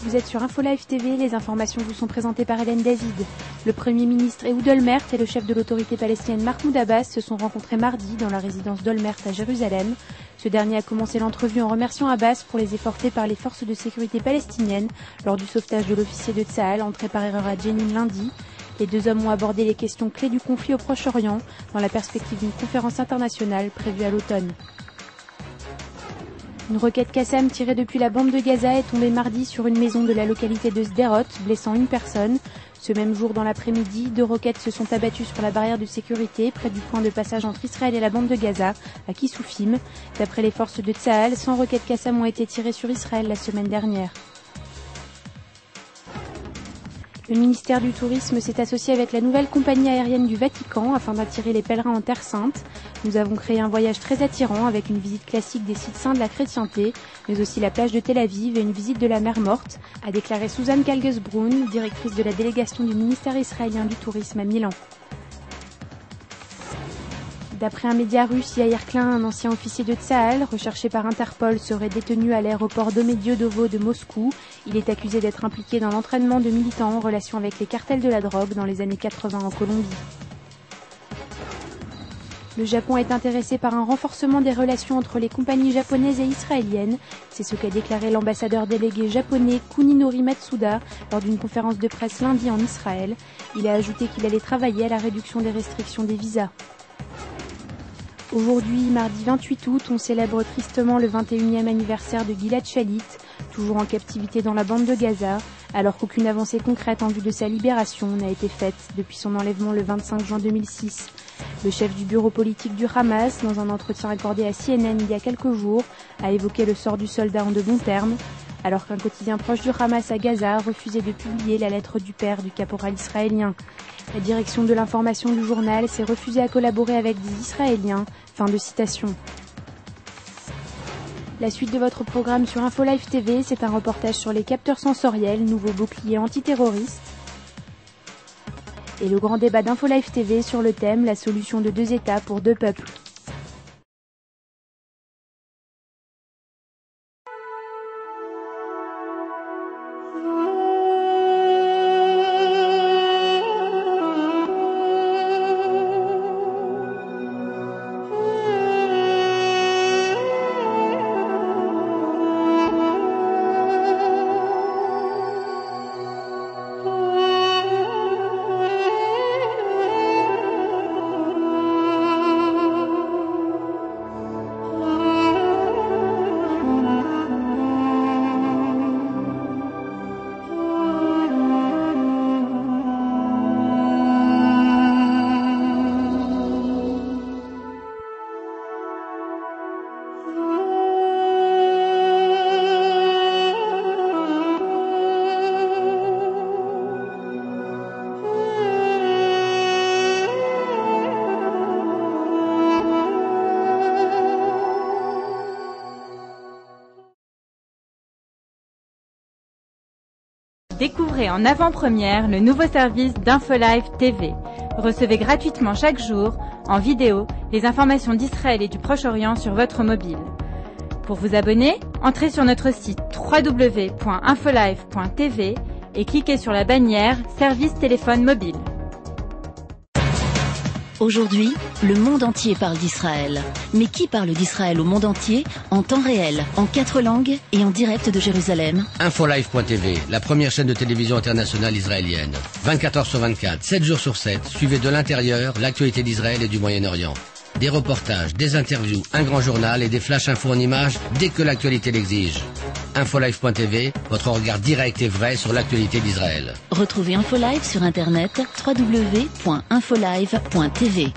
vous êtes sur InfoLive TV, les informations vous sont présentées par Hélène David. Le Premier ministre Ehud Olmert et le chef de l'autorité palestinienne Mahmoud Abbas se sont rencontrés mardi dans la résidence d'Olmert à Jérusalem. Ce dernier a commencé l'entrevue en remerciant Abbas pour les efforts faits par les forces de sécurité palestiniennes lors du sauvetage de l'officier de Tsahal entré par erreur à Jenin lundi. Les deux hommes ont abordé les questions clés du conflit au Proche-Orient dans la perspective d'une conférence internationale prévue à l'automne. Une roquette Qassam tirée depuis la bande de Gaza est tombée mardi sur une maison de la localité de Sderot, blessant une personne. Ce même jour, dans l'après-midi, 2 roquettes se sont abattues sur la barrière de sécurité près du point de passage entre Israël et la bande de Gaza, à Kissoufim. D'après les forces de Tsahal, 100 roquettes Qassam ont été tirées sur Israël la semaine dernière. Le ministère du Tourisme s'est associé avec la nouvelle compagnie aérienne du Vatican afin d'attirer les pèlerins en Terre Sainte. Nous avons créé un voyage très attirant avec une visite classique des sites saints de la chrétienté, mais aussi la plage de Tel Aviv et une visite de la mer Morte, a déclaré Suzanne Kalgesbrunn, directrice de la délégation du ministère israélien du Tourisme à Milan. D'après un média russe, Yair Klein, un ancien officier de Tsahal, recherché par Interpol, serait détenu à l'aéroport Domodedovo de Moscou. Il est accusé d'être impliqué dans l'entraînement de militants en relation avec les cartels de la drogue dans les années 80 en Colombie. Le Japon est intéressé par un renforcement des relations entre les compagnies japonaises et israéliennes. C'est ce qu'a déclaré l'ambassadeur délégué japonais Kuninori Matsuda lors d'une conférence de presse lundi en Israël. Il a ajouté qu'il allait travailler à la réduction des restrictions des visas. Aujourd'hui, mardi 28 août, on célèbre tristement le 21e anniversaire de Gilad Shalit, toujours en captivité dans la bande de Gaza, alors qu'aucune avancée concrète en vue de sa libération n'a été faite depuis son enlèvement le 25 juin 2006. Le chef du bureau politique du Hamas, dans un entretien accordé à CNN il y a quelques jours, a évoqué le sort du soldat en de bons termes, alors qu'un quotidien proche du Hamas à Gaza refusait de publier la lettre du père du caporal israélien. La direction de l'information du journal s'est refusée à collaborer avec des Israéliens. Fin de citation. La suite de votre programme sur InfoLive TV, c'est un reportage sur les capteurs sensoriels, nouveau bouclier antiterroriste. Et le grand débat d'InfoLive TV sur le thème « La solution de 2 États pour 2 peuples ». Découvrez en avant-première le nouveau service d'InfoLive TV. Recevez gratuitement chaque jour, en vidéo, les informations d'Israël et du Proche-Orient sur votre mobile. Pour vous abonner, entrez sur notre site www.infolive.tv et cliquez sur la bannière « Service téléphone mobile ». Aujourd'hui, le monde entier parle d'Israël. Mais qui parle d'Israël au monde entier, en temps réel, en 4 langues et en direct de Jérusalem? Infolive.tv, la première chaîne de télévision internationale israélienne. 24 heures sur 24, 7 jours sur 7, suivez de l'intérieur l'actualité d'Israël et du Moyen-Orient. Des reportages, des interviews, un grand journal et des flash infos en images dès que l'actualité l'exige. Infolive.tv, votre regard direct et vrai sur l'actualité d'Israël. Retrouvez InfoLive sur internet www.infolive.tv.